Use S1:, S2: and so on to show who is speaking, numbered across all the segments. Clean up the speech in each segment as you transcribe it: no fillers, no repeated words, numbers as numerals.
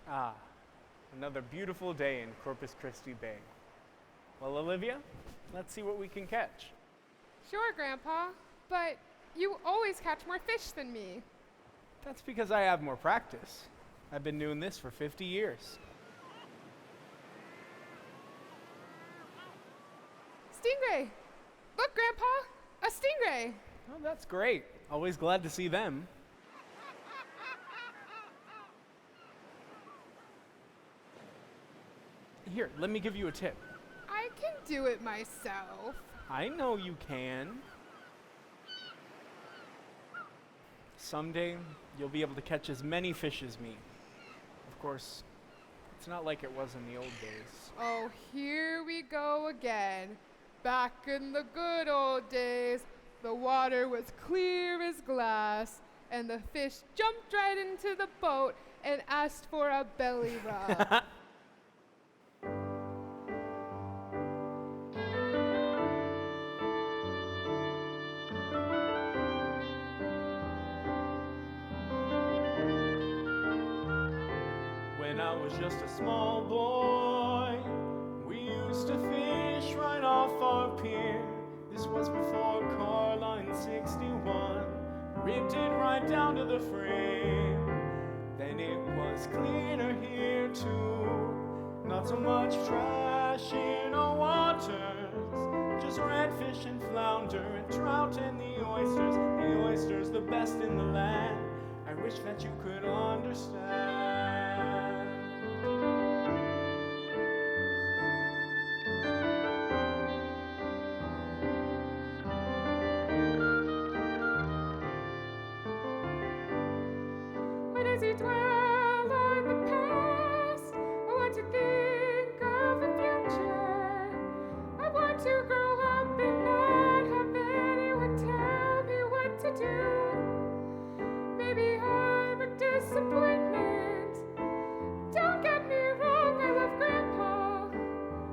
S1: Ah, another beautiful day in Corpus Christi Bay. Well, Olivia, let's see what we can catch.
S2: Sure, Grandpa, but you always catch more fish than me.
S1: That's because I have more practice. I've been doing this for 50 years.
S2: Stingray! Look, Grandpa, a stingray!
S1: Oh, that's great. Always glad to see them. Here, let me give you a tip.
S2: I can do it myself.
S1: I know you can. Someday, you'll be able to catch as many fish as me. Of course, it's not like it was in the old days.
S2: Oh, here we go again. Back in the good old days, the water was clear as glass, and the fish jumped right into the boat and asked for a belly rub.
S1: When I was just a small boy, we used to fish right off our pier. This was before car line 61 ripped it right down to the frame. Then it was cleaner here too, not so much trash in our waters, just redfish and flounder and trout and the oysters the best in the land. I wish that you could understand.
S2: As you dwell on the past, I want to think of the future. I want to grow up and not have anyone tell me what to do. Maybe I'm a disappointment. Don't get me wrong, I love Grandpa.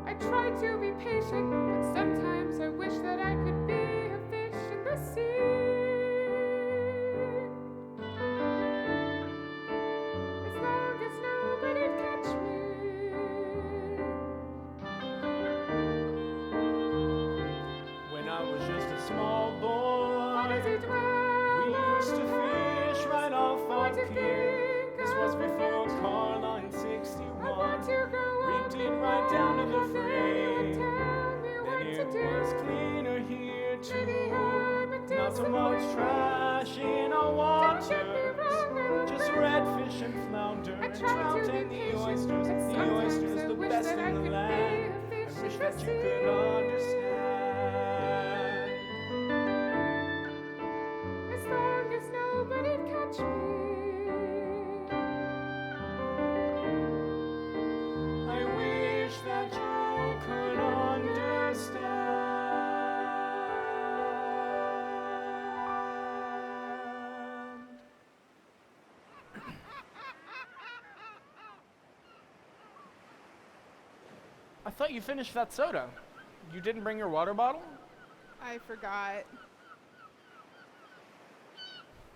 S2: I try to be patient, but sometimes I wish that I could be a fish in the sea.
S1: Small boy, we used to fish right off our pier. This was before car line 61 ripped it right down to the frame. Then it was cleaner here too, not so much trash in our waters, just redfish and flounder oysters.
S2: And
S1: The
S2: sometimes
S1: oyster's
S2: I
S1: the
S2: wish
S1: best
S2: that I
S1: in the
S2: could be
S1: land.
S2: a fish
S1: I wish
S2: in
S1: that
S2: the
S1: you could
S2: sea.
S1: understand.
S2: As long as nobody'd catch me.
S1: I wish that you could understand. I thought you finished that soda. You didn't bring your water bottle?
S2: I forgot.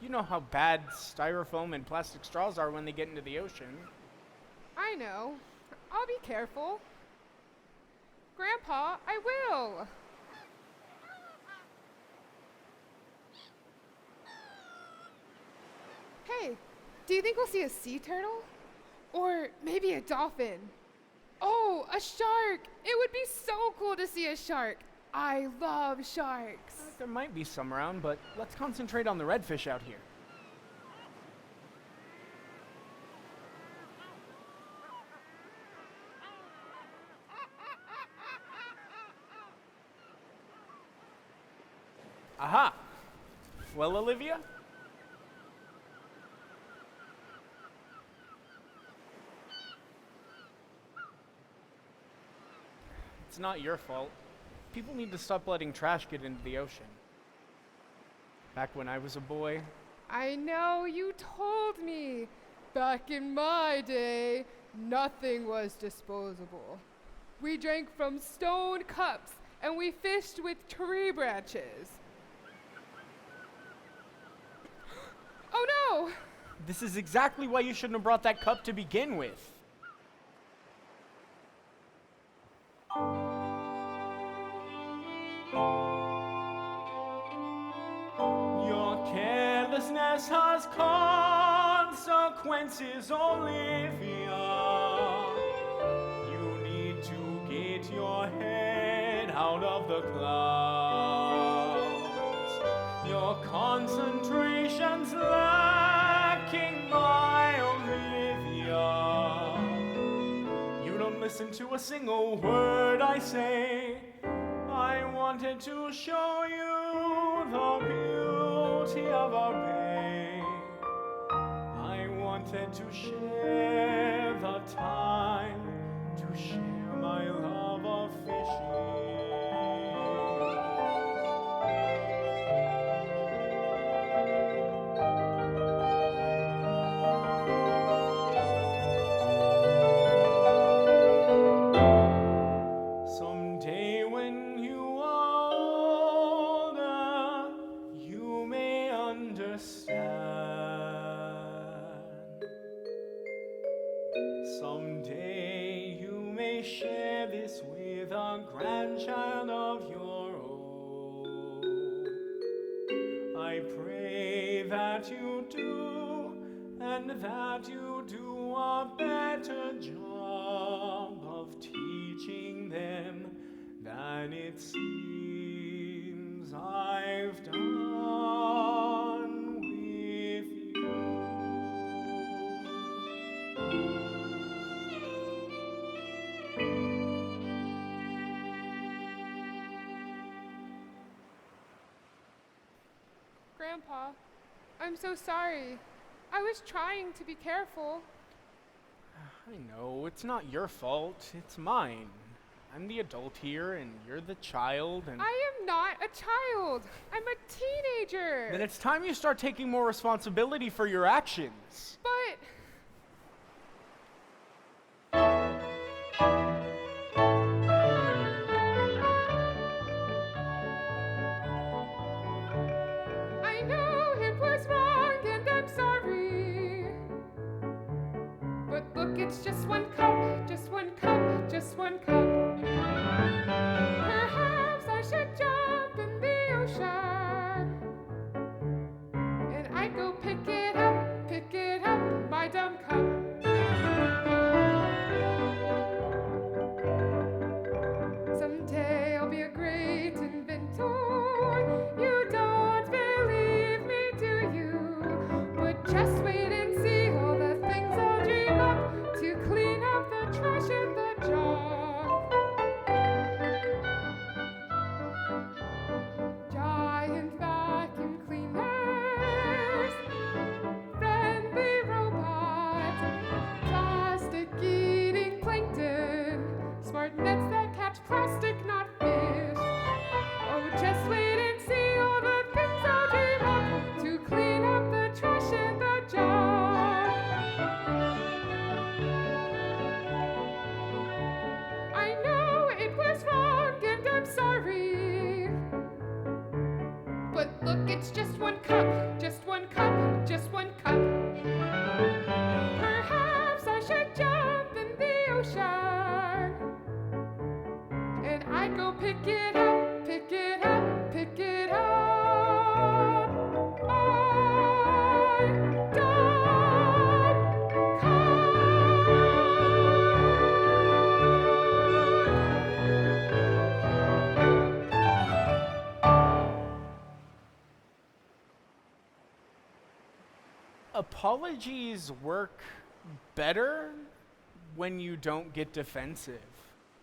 S1: You know how bad styrofoam and plastic straws are when they get into the ocean.
S2: I know. I'll be careful. Grandpa, I will. Hey, do you think we'll see a sea turtle? Or maybe a dolphin? Oh, a shark! It would be so cool to see a shark. I love sharks.
S1: There might be some around, but let's concentrate on the redfish out here. Aha! Well, Olivia? It's not your fault. People need to stop letting trash get into the ocean. Back when I was a boy,
S2: I know, you told me. Back in my day, nothing was disposable. We drank from stone cups and we fished with tree branches. Oh no!
S1: this is exactly why you shouldn't have brought that cup to begin with. Your carelessness has consequences, Olivia. You need to get your head out of the clouds. Your concentration's lacking, my Olivia. You don't listen to a single word I say. I wanted to show you the beauty of our bay. I wanted to share the time, to share my love of fishing. Someday when you are older, you may understand. Someday you may share this with a grandchild of your own. I pray that you do, and that you do a better job of teaching them than it seems I've done with you.
S2: Grandpa, I'm so sorry. I was trying to be careful.
S1: I know, it's not your fault, it's mine. I'm the adult here, and you're the child, and
S2: I am not a child. I'm a teenager.
S1: then it's time you start taking more responsibility for your actions.
S2: But I know it was wrong and I'm sorry. But look, it's just one cup, just one cup, just one cup. Perhaps I should jump in the ocean. And I go pick it up, my dumb cup. Someday I'll be a great inventor. You don't believe me, do you? But just wait and see all the things I'll dream up to clean up the Pick it up, pick it up, pick it up.
S1: Apologies work better when you don't get defensive.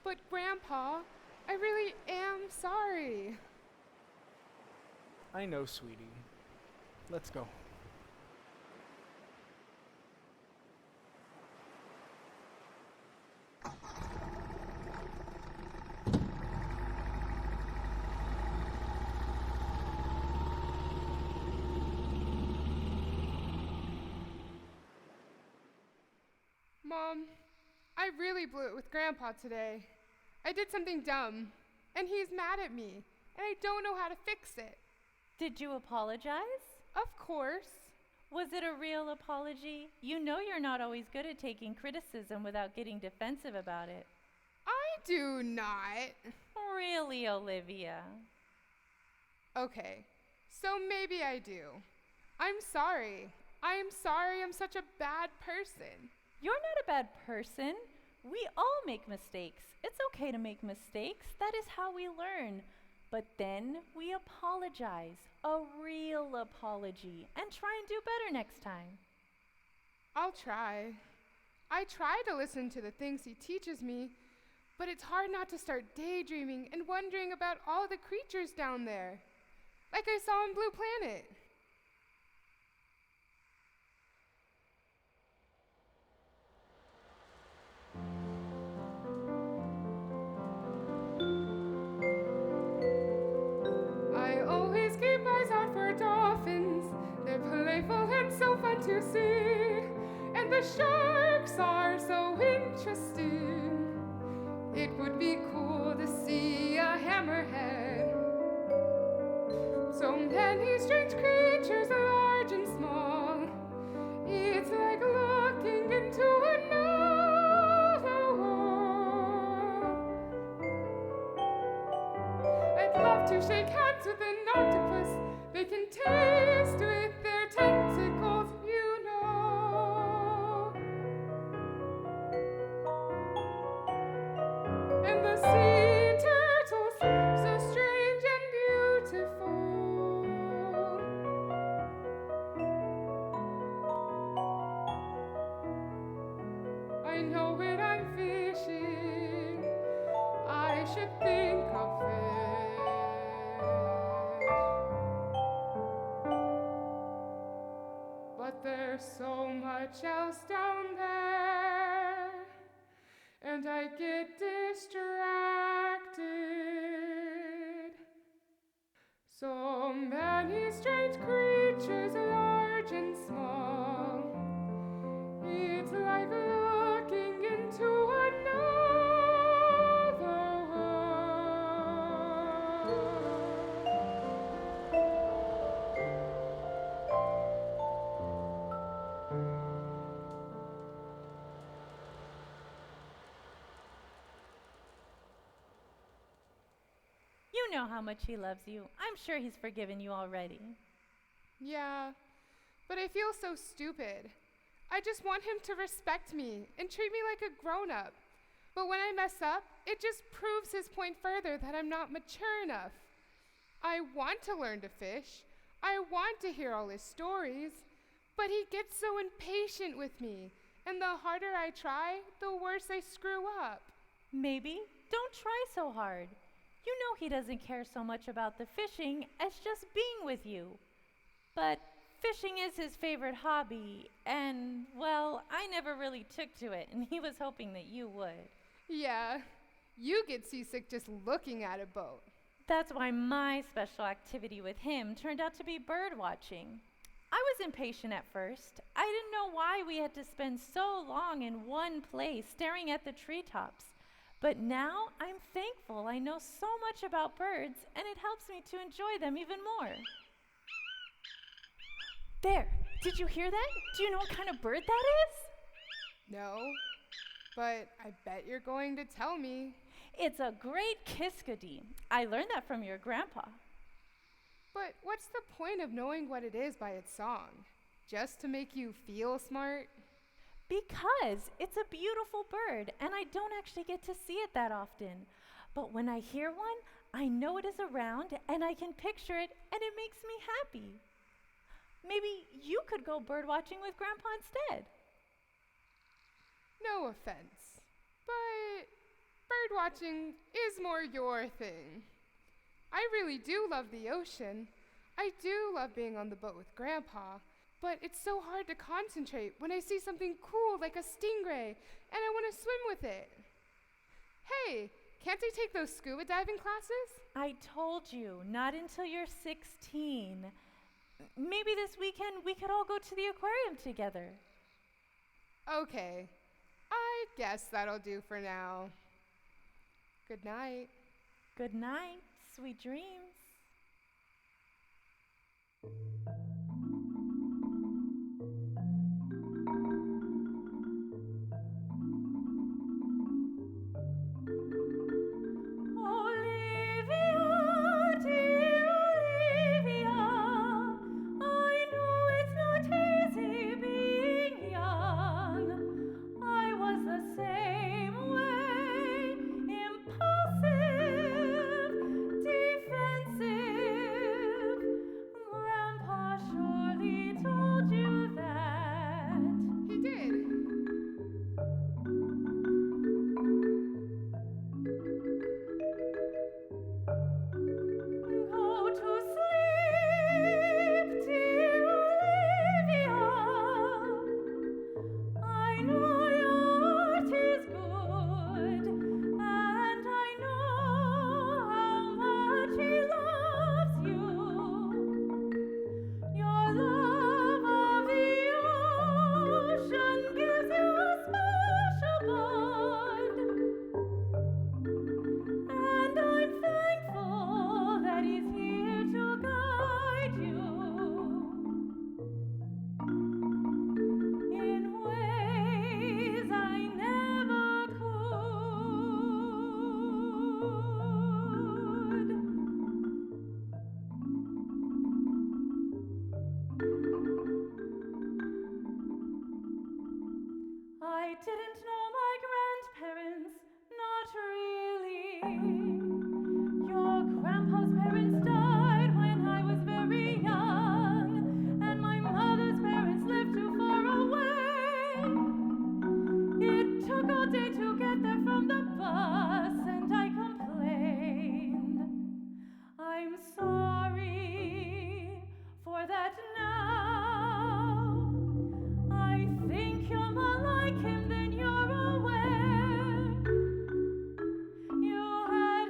S2: But Grandpa, I really am sorry.
S1: I know, sweetie. Let's go.
S2: Mom, I really blew it with Grandpa today. I did something dumb, and he's mad at me, and I don't know how to fix it.
S3: Did you apologize?
S2: Of course.
S3: Was it a real apology? You know you're not always good at taking criticism without getting defensive about it.
S2: I do not.
S3: Really, Olivia?
S2: Okay, so maybe I do. I'm sorry. I'm sorry I'm such a bad person.
S3: You're not a bad person. We all make mistakes. It's okay to make mistakes. That is how we learn. But then we apologize, a real apology, and try and do better next time.
S2: I'll try. I try to listen to the things he teaches me, but it's hard not to start daydreaming and wondering about all the creatures down there, like I saw in Blue Planet. I always keep eyes out for dolphins. They're playful and so fun to see. And the sharks are so interesting. It would be cool to see a hammerhead. So many strange creatures, large and small. It's like looking into another world. I'd love to shake hands with an octopus. They can taste with their tentacles, you know. And the sea turtles, so strange and beautiful. I know when I'm fishing, I should think of fish. But there's so much else down there, and I get distracted. So many strange creatures, large and small. It's like looking into another world.
S3: You know how much he loves you. I'm sure he's forgiven you already.
S2: Yeah, but I feel so stupid. I just want him to respect me and treat me like a grown-up. But when I mess up, it just proves his point further that I'm not mature enough. I want to learn to fish. I want to hear all his stories. But he gets so impatient with me. And the harder I try, the worse I screw up.
S3: Maybe don't try so hard. You know he doesn't care so much about the fishing as just being with you. But fishing is his favorite hobby, and, well, I never really took to it, and he was hoping that you would.
S2: Yeah, you get seasick just looking at a boat.
S3: That's why my special activity with him turned out to be bird watching. I was impatient at first. I didn't know why we had to spend so long in one place staring at the treetops. But now I'm thankful I know so much about birds, and it helps me to enjoy them even more. There, did you hear that? Do you know what kind of bird that is?
S2: No, but I bet you're going to tell me.
S3: It's a great kiskadee. I learned that from your grandpa.
S2: But what's the point of knowing what it is by its song? Just to make you feel smart?
S3: Because it's a beautiful bird, and I don't actually get to see it that often. But when I hear one, I know it is around, and I can picture it, and it makes me happy. Maybe you could go bird watching with Grandpa instead.
S2: No offense, but bird watching is more your thing. I really do love the ocean. I do love being on the boat with Grandpa, but it's so hard to concentrate when I see something cool like a stingray and I want to swim with it. Hey, can't I take those scuba diving classes?
S3: I told you, not until you're 16. Maybe this weekend we could all go to the aquarium together.
S2: Okay, I guess that'll do for now. Good night.
S3: Good night, sweet dreams. I didn't know my grandparents, not really. Your grandpa's parents died when I was very young, and my mother's parents lived too far away. It took all day to get there from the bus, and I complained. I'm sorry for that now. I think you're more like him than you're aware. You had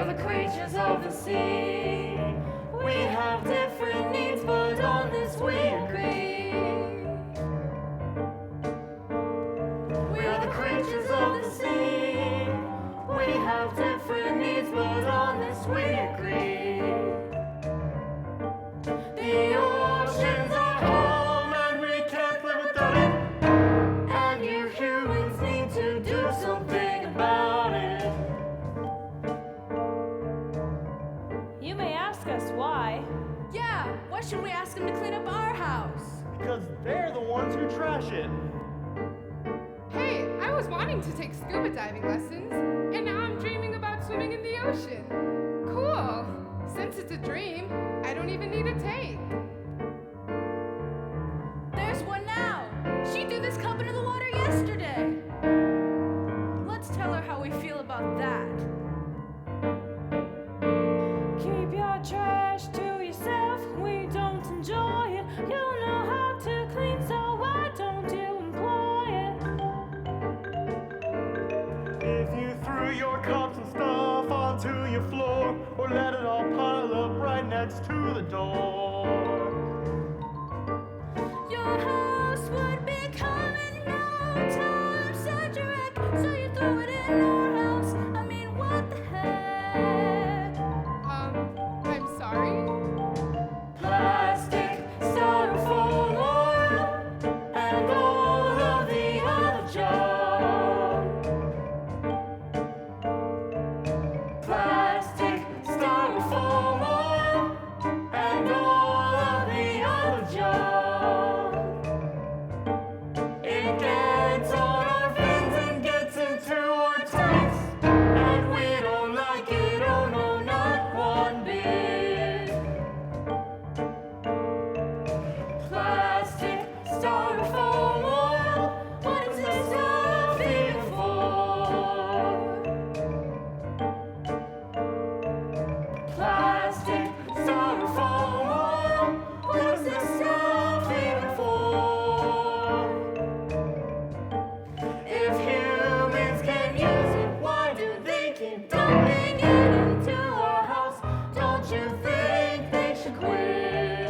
S3: the creatures of the sea. We have different needs, but on this we agree. We are the creatures of the sea. We have different needs, but on this we agree. The oceans are home and we can't live without it. And you humans need to do something about it. You may ask us why.
S2: Yeah, why should we ask them to clean up our house?
S1: Because they're the ones who trash it.
S2: Hey, I was wanting to take scuba diving lessons, and now I'm dreaming about swimming in the ocean. Cool. Since it's a dream, I don't even need a tape.
S3: There's one now. She threw this cup into the water yesterday. Let's tell her how we feel about that. Keep your trash to yourself. We don't enjoy it. You know how to clean, so why don't you employ it?
S1: If you threw your cups and stuff onto your floor, or let it all pile up right next to the door,
S3: Your house would become in no time such a wreck. So you throw it in our house. I mean, what the heck?
S2: I'm sorry?
S3: Plastic, styrofoam, oil, and all of the other junk. Plastic, styrofoam, oil, and all of the other junk. It gets on our fins and gets into our tanks, and we don't like it, oh no, not one bit. Plastic, styrofoam, oil, what is this stuff even for? Plastic, styrofoam, oil, what is this stuff even for? If humans can use it, why do they keep dumping it into our house? Don't you think they should quit?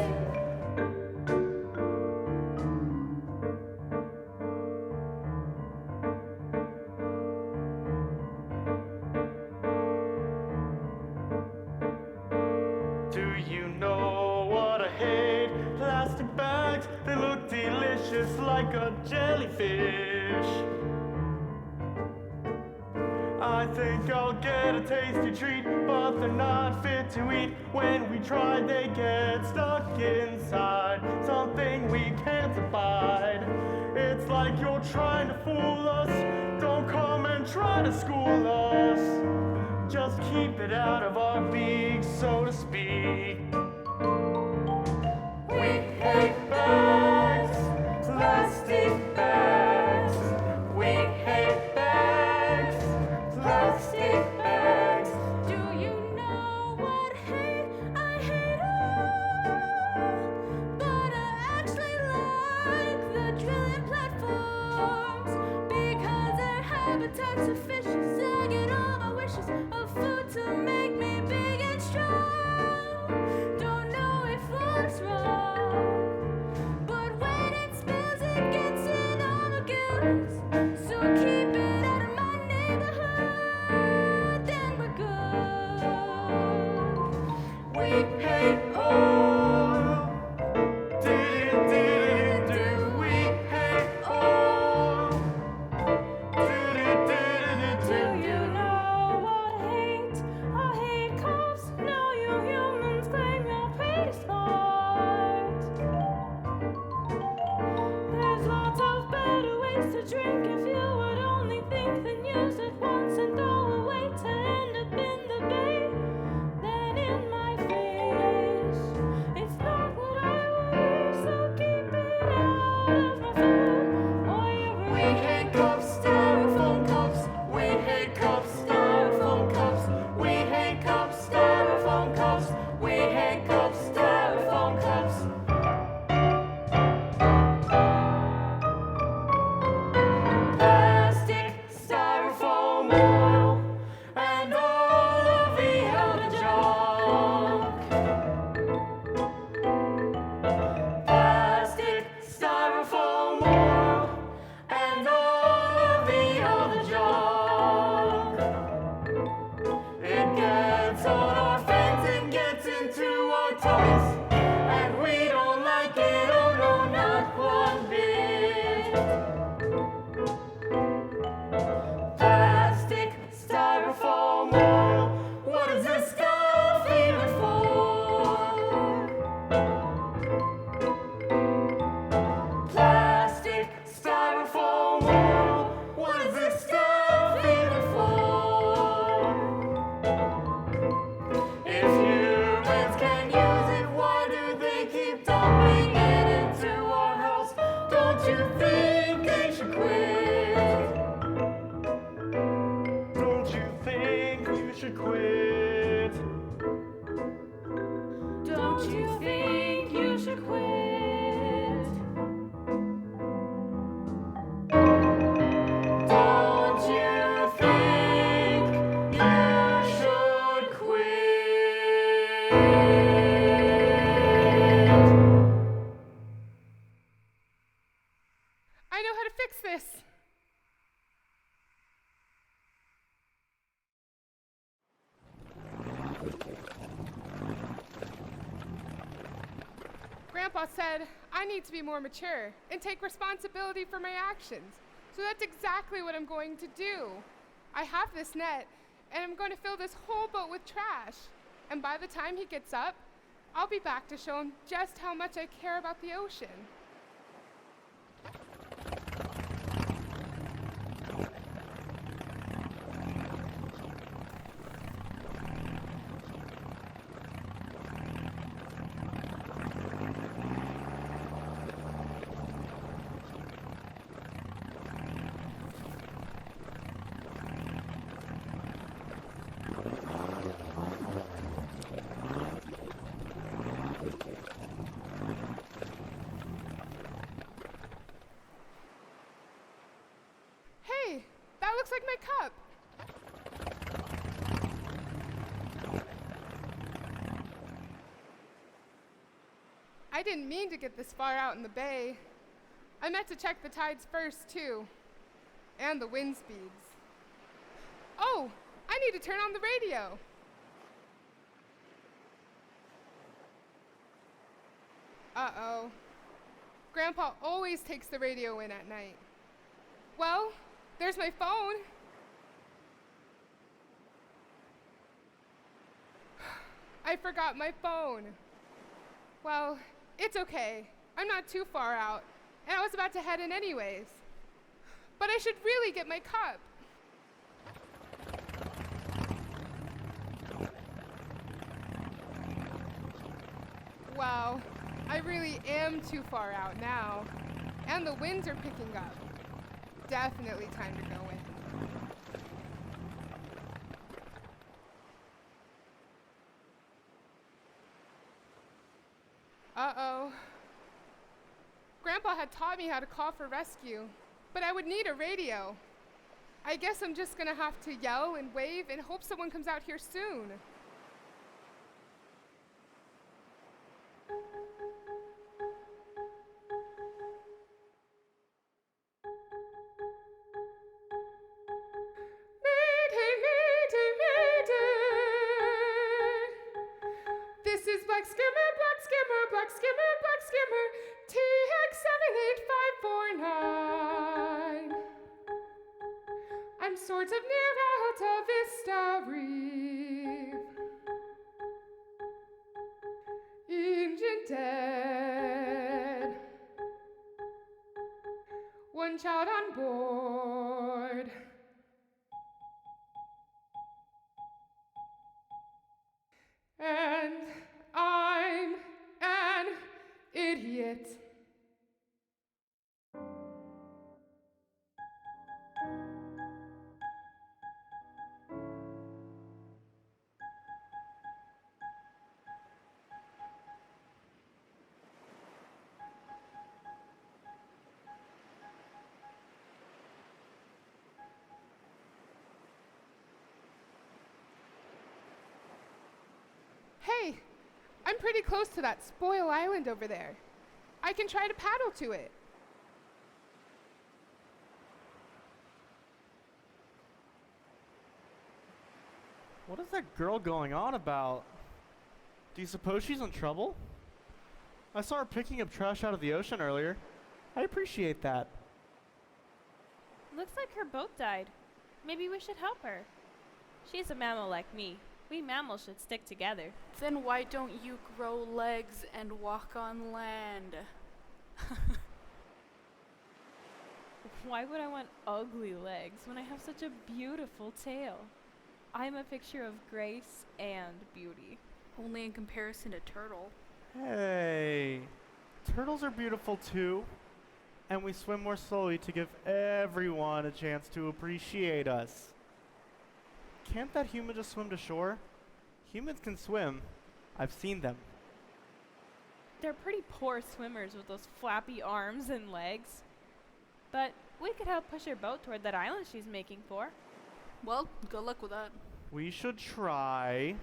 S1: do you know what I hate? Plastic bags, they look delicious like a jellyfish. I think I'll get a tasty treat, but they're not fit to eat. When we try, they get stuck inside something we can't abide. It's like you're trying to fool us. Don't come and try to school us. Just keep it out of our beaks, so to speak.
S3: We hate bags, plastic bags. We hate bags, plastic bags. Do you know what hate? I hate all. But I actually like the drilling platforms because their habitats of fishes. I get all my wishes of food to make me big and strong.
S1: should quit?
S3: Don't you think you should quit?
S1: Don't you think you should quit?
S2: I know how to fix this. Grandpa said I need to be more mature and take responsibility for my actions. So that's exactly what I'm going to do. I have this net, and I'm going to fill this whole boat with trash. And by the time he gets up, I'll be back to show him just how much I care about the ocean. Hey, that looks like my cup. I didn't mean to get this far out in the bay. I meant to check the tides first, too, and the wind speeds. Oh, I need to turn on the radio. Uh-oh. Grandpa always takes the radio in at night. Well, there's my phone. I forgot my phone. Well, it's okay. I'm not too far out, and I was about to head in anyways. But I should really get my cup. Wow, I really am too far out now, and the winds are picking up. Definitely time to go in. Uh-oh. Grandpa had taught me how to call for rescue, but I would need a radio. I guess I'm just gonna have to yell and wave and hope someone comes out here soon. This is Black Skimmer, Black Skimmer, Black Skimmer, Black Skimmer, TX78549. I'm sort of near Alta Vista Reef. Engine dead. One child on board. And I'm an idiot. Hey, I'm pretty close to that spoil island over there. I can try to paddle to it.
S1: What is that girl going on about? Do you suppose she's in trouble? I saw her picking up trash out of the ocean earlier. I appreciate that.
S3: Looks like her boat died. Maybe we should help her.
S4: She's a mammal like me. We mammals should stick together.
S5: Then why don't you grow legs and walk on land?
S3: Why would I want ugly legs when I have such a beautiful tail? I'm a picture of grace and beauty.
S5: Only in comparison to turtle.
S1: Hey, turtles are beautiful too. And we swim more slowly to give everyone a chance to appreciate us. can't that human just swim to shore? Humans can swim. I've seen them.
S4: They're pretty poor swimmers with those flappy arms and legs. But we could help push her boat toward that island she's making for.
S5: Well, good luck with that.
S1: We should try.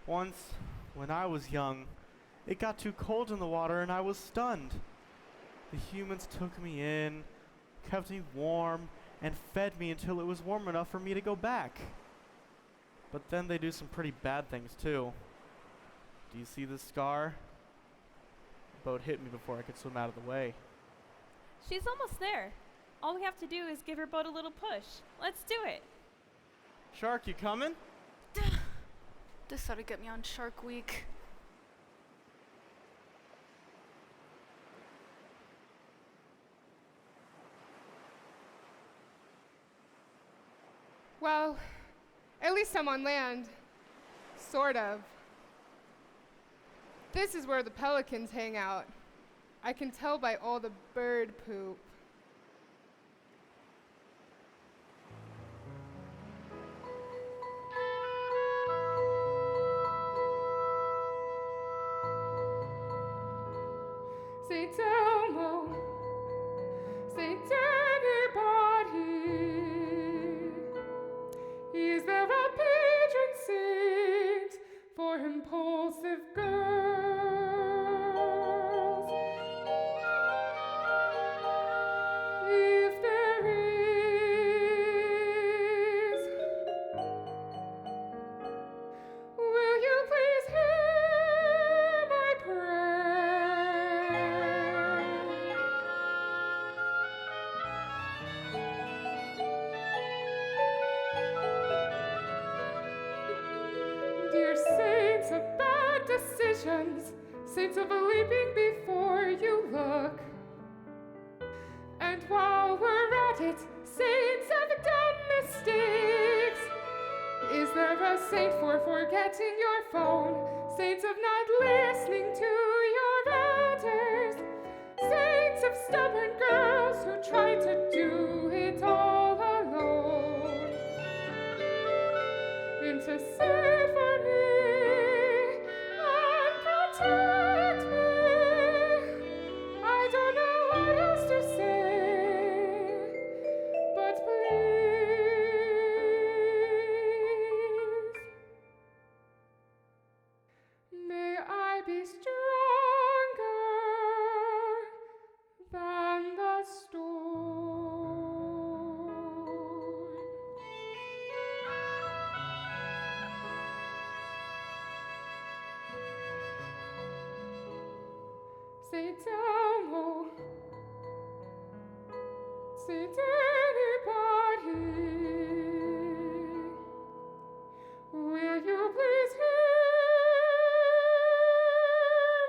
S1: Once, when I was young, it got too cold in the water and I was stunned. The humans took me in, kept me warm, and fed me until it was warm enough for me to go back. But then they do some pretty bad things too. Do you see this scar? The boat hit me before I could swim out of the way.
S4: She's almost there. All we have to do is give her boat a little push. Let's do it.
S1: Shark, you coming?
S5: This ought to get me on Shark Week.
S2: Well, at least I'm on land. Sort of. This is where the pelicans hang out. I can tell by all the bird poop. St. Elmo, St. Anybody, is there a patron saint for impulsive girls? If there is, will you please hear my prayer? Dear saints of bad decisions, saints of leaping before you look. And while we're at it, saints of dumb mistakes, is there a saint for forgetting your phone? Saints of not listening to your orders? Saints of stubborn girls who try to do it all alone? Intercede for me and protect me. I don't know what else to say, but please, may I be stronger than the storm. Saint Elmo, Saint Anybody, will you please hear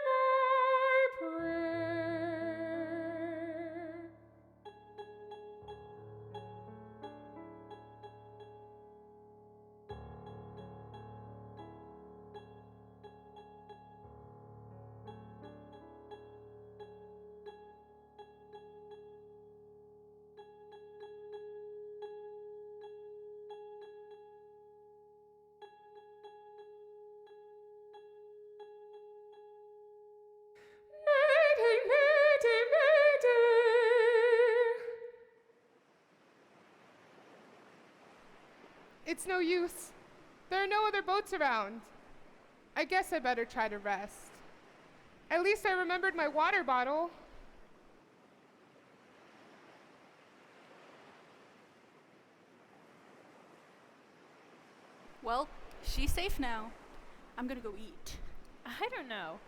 S2: my prayer? Mayday, mayday, mayday! It's no use. There are no other boats around. I guess I better try to rest. At least I remembered my water bottle.
S5: Well, she's safe now. I'm gonna go eat.
S4: I don't know.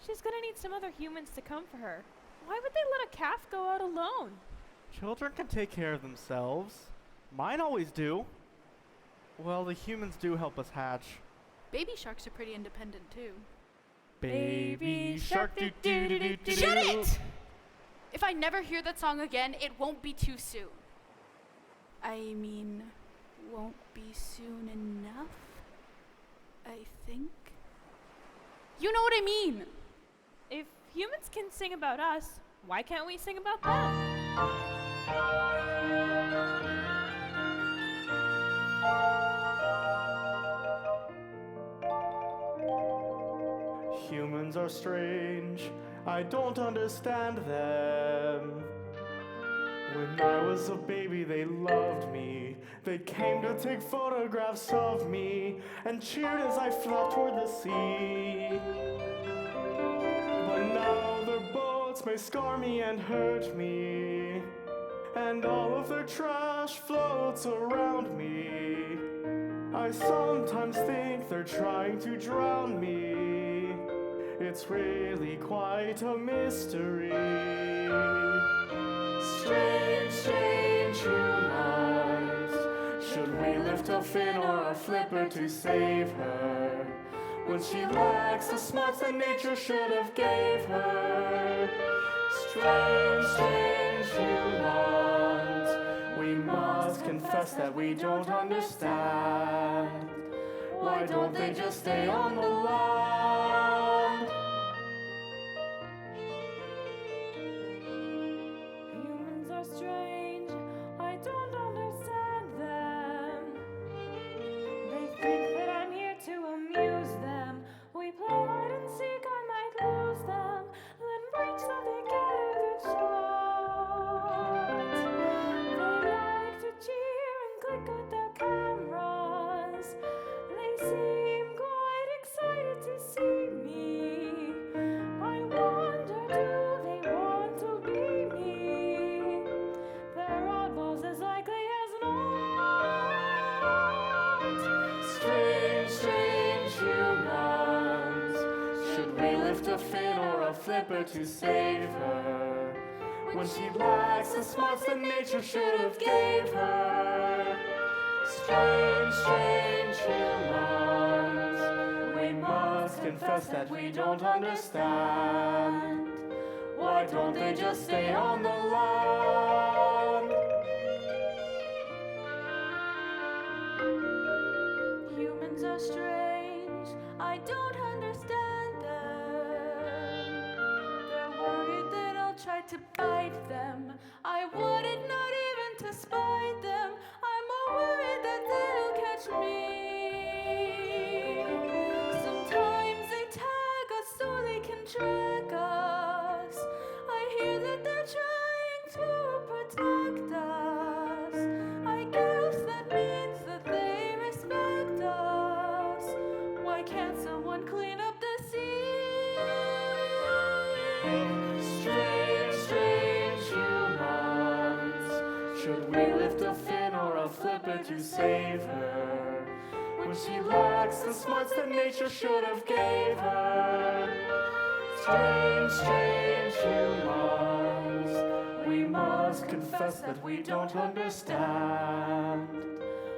S4: She's gonna need some other humans to come for her. Why would they let a calf go out alone?
S1: Children can take care of themselves. Mine always do. Well, the humans do help us hatch.
S5: Baby sharks are pretty independent too.
S1: Baby shark do do do do do.
S5: Shut it! If I never hear that song again, it won't be too soon. I mean, won't be soon enough? I think. You know what I mean!
S4: If humans can sing about us, why can't we sing about them?
S1: humans are strange. I don't understand them. When I was a baby, they loved me. They came to take photographs of me and cheered as I flopped toward the sea. But now their boats may scar me and hurt me, and all of their trash floats around me. I sometimes think they're trying to drown me. It's really quite a mystery. Strange, strange humans. Should we lift a fin or a flipper to save her when she lacks the smarts that nature should have gave her? Strange, strange humans. We must confess that we don't understand. Why don't they just stay on the land?
S2: Humans are strange, I don't understand them. They think that I'm here to amuse them. We play hide and seek, I might lose them. Then break so they get a good shot. They like to cheer and click with their cameras. They seem quite excited to see me. I wonder, do they want to be me? They're oddballs as likely as not.
S1: Strange, strange humans. Should we lift a fin or a flipper to save her when she lacks the smarts that nature should have gave her? Strange, strange humans. We must confess that we don't understand. Why don't they just stay on the land?
S2: Humans are strange, I don't understand them. They're worried that I'll try to bite them. I wouldn't, not even to spite them. I'm more worried that they'll catch me. Sometimes they tag us so they can track us. I hear that they're trying to protect us. I guess that means that they respect us. Why can't someone clean up the sea?
S1: Strange, strange humans. Should we lift a fin or a flipper to save her when she lacks the smarts that nature should have gave her? Strange, strange humans. We must confess that we don't understand.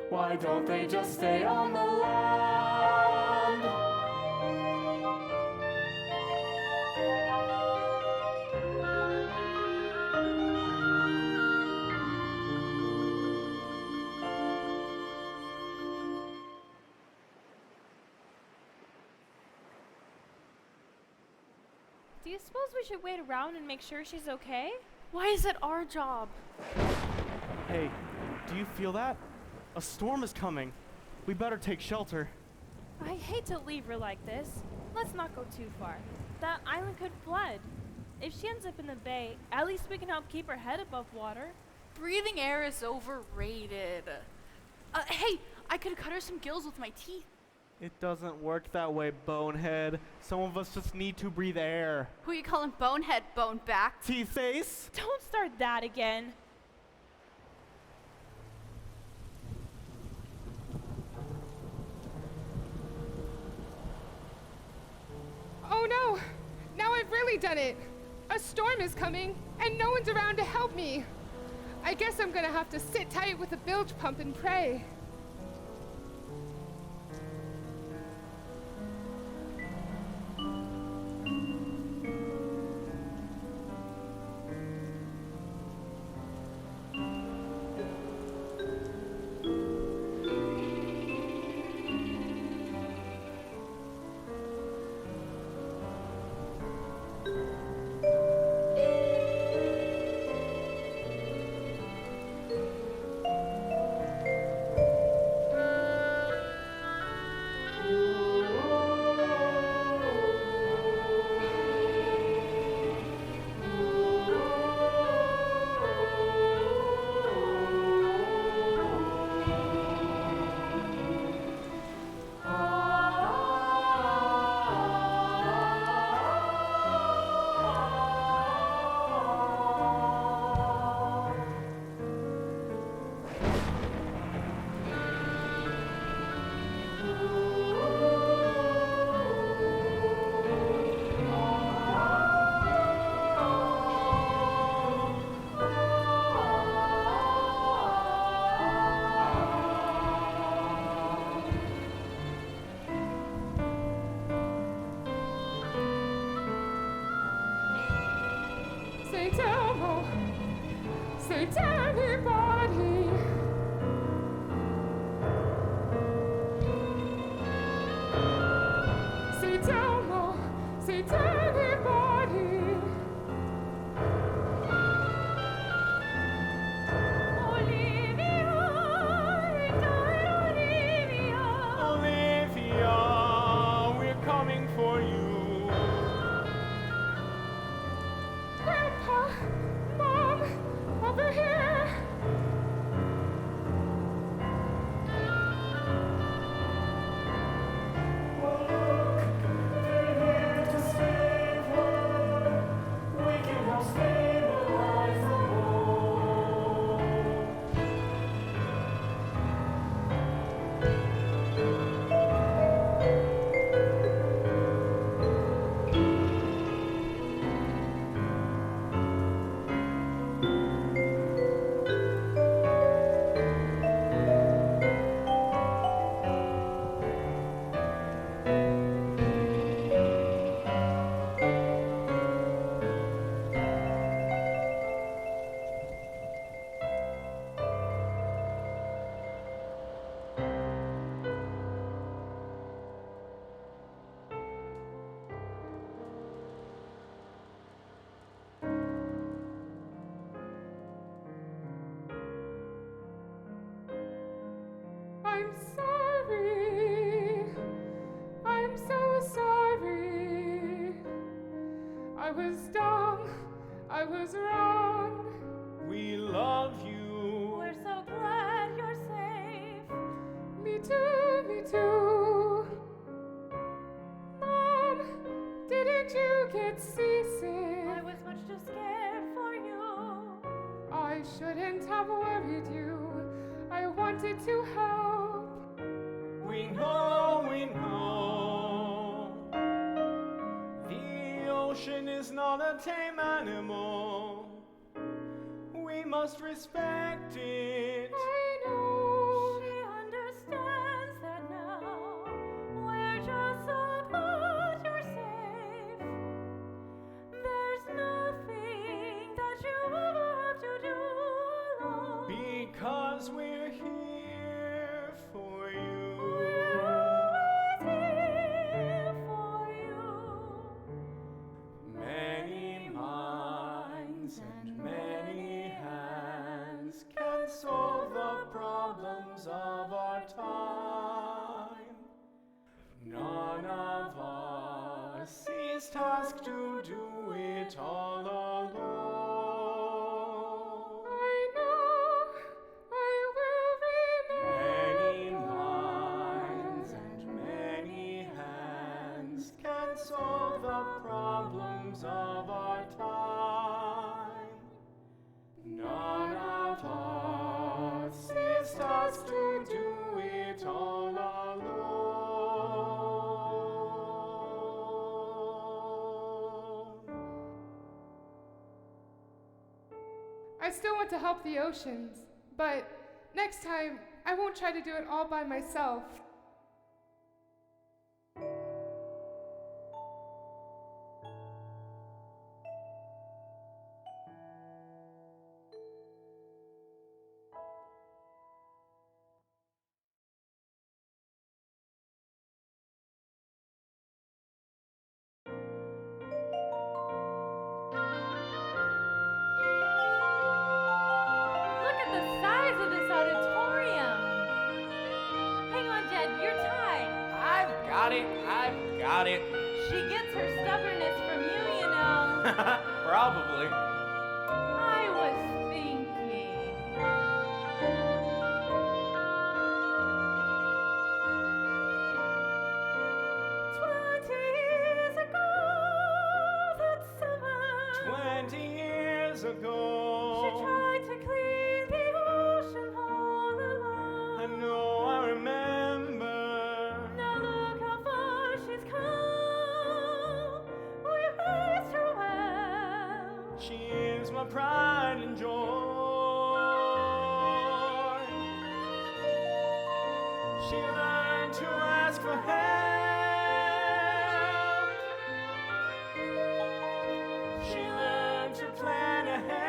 S1: Why don't they just stay on the land?
S4: Do you suppose we should wait around and make sure she's okay?
S5: Why is it our job?
S6: Hey, do you feel that? A storm is coming. We better take shelter.
S4: I hate to leave her like this. Let's not go too far. That island could flood. If she ends up in the bay, at least we can help keep her head above water.
S5: Breathing air is overrated. Hey, I could cut her some gills with my teeth.
S6: It doesn't work that way, bonehead. Some of us just need to breathe air.
S5: Who you calling bonehead, bone back?
S6: Teeth face?
S4: Don't start that again.
S2: Oh no! Now I've really done it! A storm is coming, and no one's around to help me. I guess I'm gonna have to sit tight with a bilge pump and pray. Say to anybody. Say Delmo, say to anybody.
S3: Olivia, Olivia.
S1: Olivia, we're coming for you.
S2: Grandpa, Mom, over here.
S1: Well, look, they're here to save her. We can help stabilize the world.
S2: I'm sorry. I'm so sorry. I was dumb. I was wrong.
S1: We love you.
S3: We're so glad you're safe.
S2: Me too, me too. Mom, didn't you get seasick?
S3: I was much too scared for you.
S2: I shouldn't have worried you. I wanted to help.
S1: We know, we know. The ocean is not a tame animal. We must respect it.
S2: I know.
S3: She understands that now. We're just so glad you're safe. There's nothing that you ever have to do alone.
S1: Because we're here for you.
S3: We're always here for you.
S1: Many minds and many hands can solve the problems of our time. None of us is tasked to do it all alone.
S2: I know. I will
S1: Many
S2: remember.
S1: minds and many hands can solve the problems of our time. None of us is tasked to do it all alone.
S2: I still want to help the oceans, but next time I won't try to do it all by myself.
S3: Look at the size of this auditorium. Hang on, Jed, you're tied.
S6: I've got it. I've got it.
S3: She gets her stubbornness from you, you know.
S6: Probably.
S3: I was thinking. 20 years ago, that summer,
S1: 20 years
S3: she
S1: ago,
S3: tried to clean the ocean all alone.
S1: I know I remember.
S3: Now look how far she's come. We raised her well.
S1: She is my pride and joy. She learned to ask for help. She learned to plan ahead.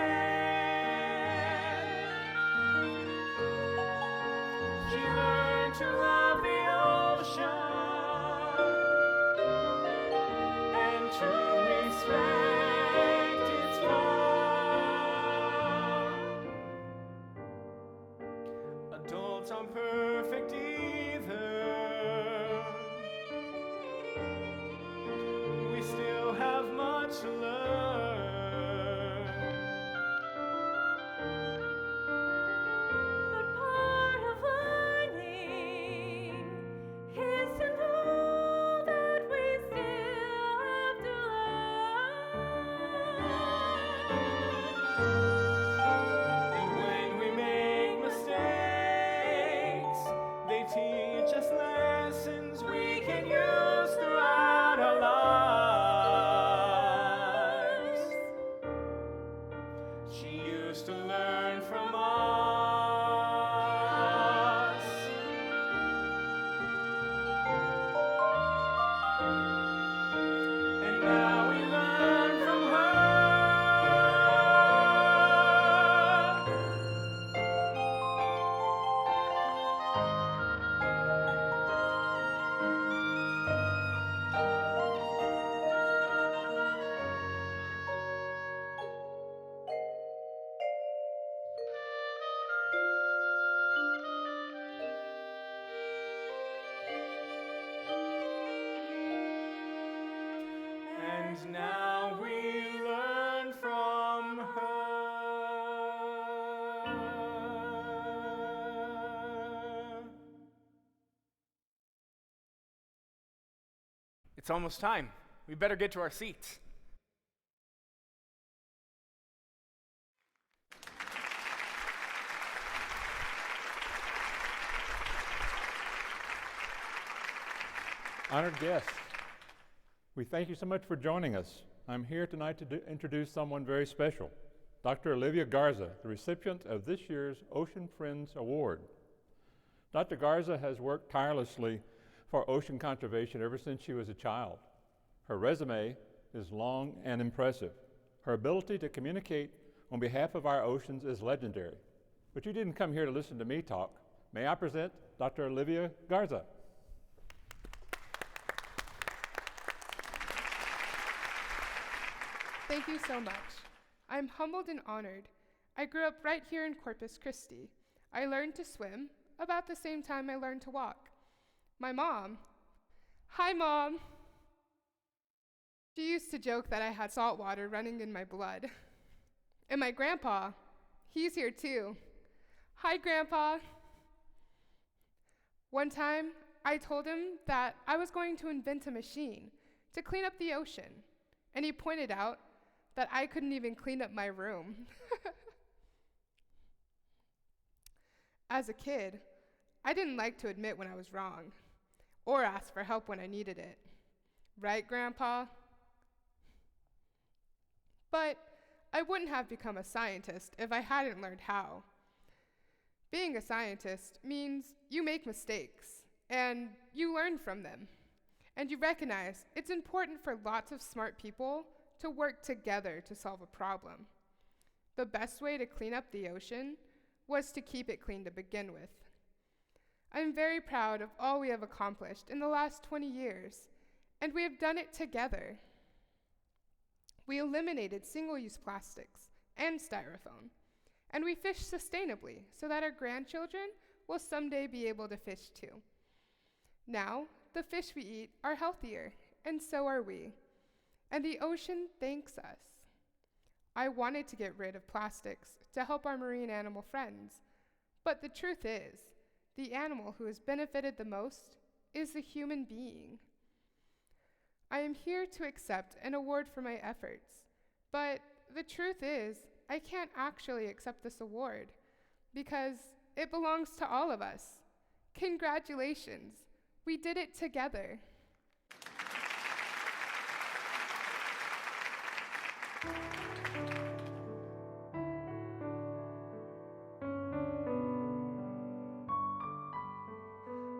S1: And now we learn from her. It's almost time. We better get to our seats.
S7: Honored guests, we thank you so much for joining us. I'm here tonight to introduce someone very special, Dr. Olivia Garza, the recipient of this year's Ocean Friends Award. Dr. Garza has worked tirelessly for ocean conservation ever since she was a child. Her resume is long and impressive. Her ability to communicate on behalf of our oceans is legendary. But you didn't come here to listen to me talk. May I present Dr. Olivia Garza.
S2: Thank you so much. I'm humbled and honored. I grew up right here in Corpus Christi. I learned to swim about the same time I learned to walk. My mom, hi Mom, she used to joke that I had salt water running in my blood. And my grandpa, he's here too. Hi Grandpa. One time, I told him that I was going to invent a machine to clean up the ocean, and he pointed out that I couldn't even clean up my room. As a kid, I didn't like to admit when I was wrong, or ask for help when I needed it. Right, Grandpa? But I wouldn't have become a scientist if I hadn't learned how. Being a scientist means you make mistakes, and you learn from them. And you recognize it's important for lots of smart people to work together to solve a problem. The best way to clean up the ocean was to keep it clean to begin with. I'm very proud of all we have accomplished in the last 20 years, and we have done it together. We eliminated single-use plastics and styrofoam, and we fish sustainably so that our grandchildren will someday be able to fish too. Now, the fish we eat are healthier, and so are we. And the ocean thanks us. I wanted to get rid of plastics to help our marine animal friends, but the truth is, the animal who has benefited the most is the human being. I am here to accept an award for my efforts, but the truth is, I can't actually accept this award because it belongs to all of us. Congratulations, we did it together.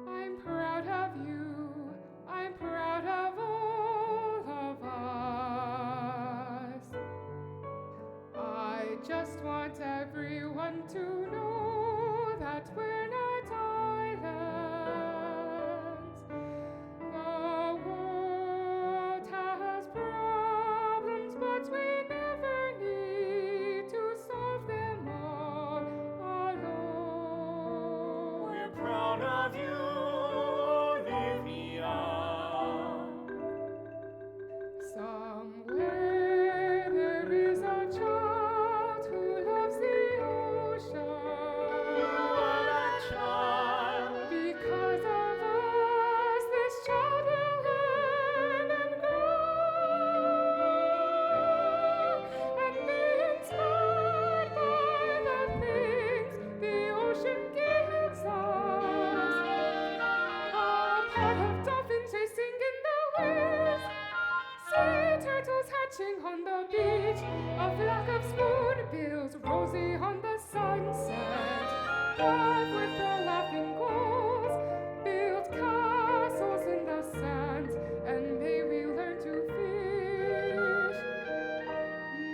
S2: I'm proud of you. I'm proud of all of us. I just want everyone to know that we're not islands. The world has problems, but we never need to solve them all alone.
S1: We're proud of you, Olivia.
S2: Somewhere there is a child who loves the ocean.
S1: You are that child.
S2: Because of us, this child will learn and grow and be inspired by the things the ocean gives us. A pod of dolphins racing in the waves, sea turtles hatching on the beach, a flock of spoonbills rosy on the sunset. Love with the laughing gulls, build castles in the sands, and may we learn to fish.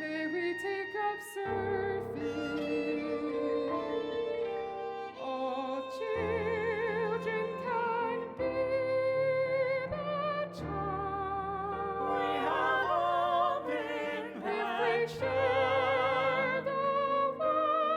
S2: May we take up surfing. All children can be the child.
S1: We have all been
S2: If we
S1: that
S2: share
S1: child.
S2: the world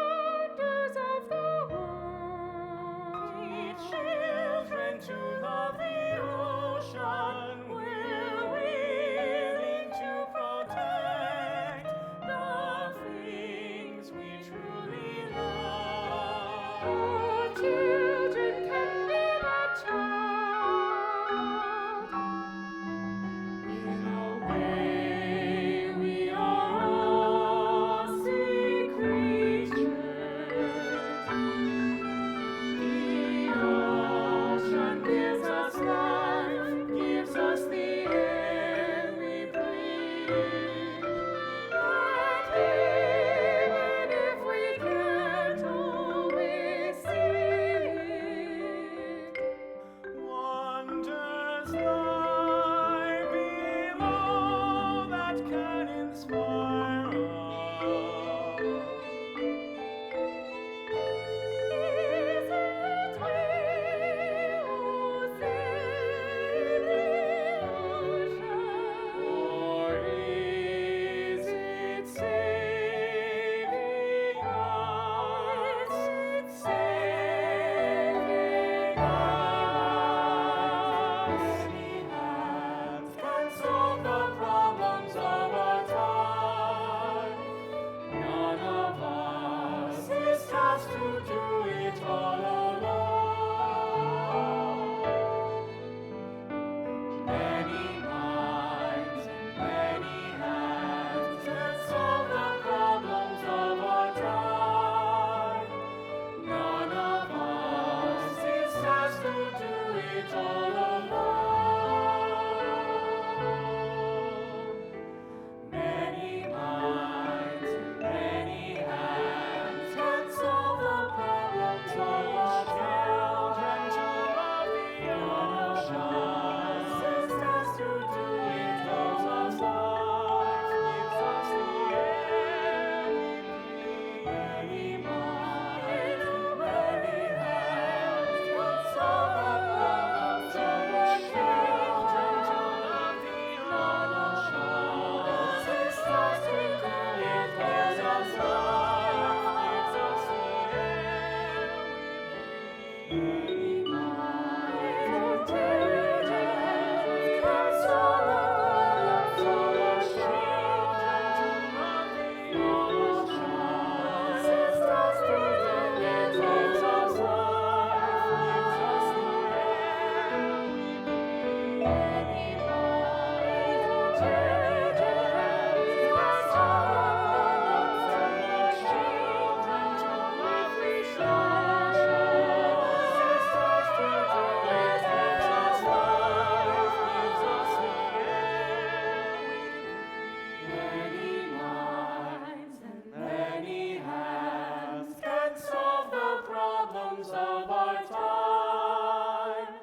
S1: Of our time,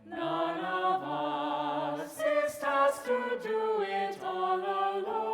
S1: none of us is tasked to do it all alone.